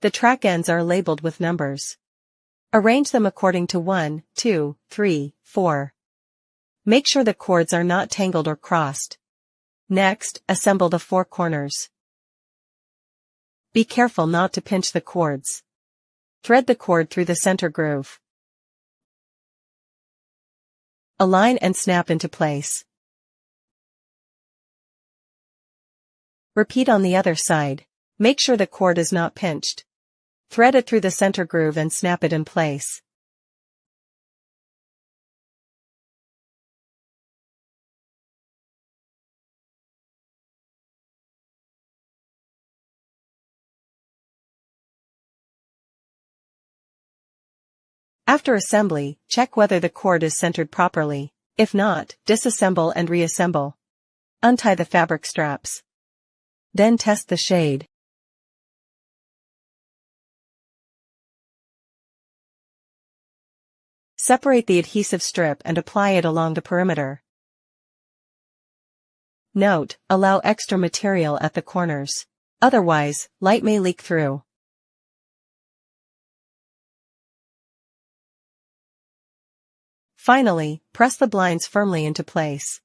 The track ends are labeled with numbers. Arrange them according to 1, 2, 3, 4. Make sure the cords are not tangled or crossed. Next, assemble the 4 corners. Be careful not to pinch the cords. Thread the cord through the center groove. Align and snap into place. Repeat on the other side. Make sure the cord is not pinched. Thread it through the center groove and snap it in place. After assembly, check whether the cord is centered properly. If not, disassemble and reassemble. Untie the fabric straps. Then test the shade. Separate the adhesive strip and apply it along the perimeter. Note: allow extra material at the corners. Otherwise, light may leak through. Finally, press the blinds firmly into place.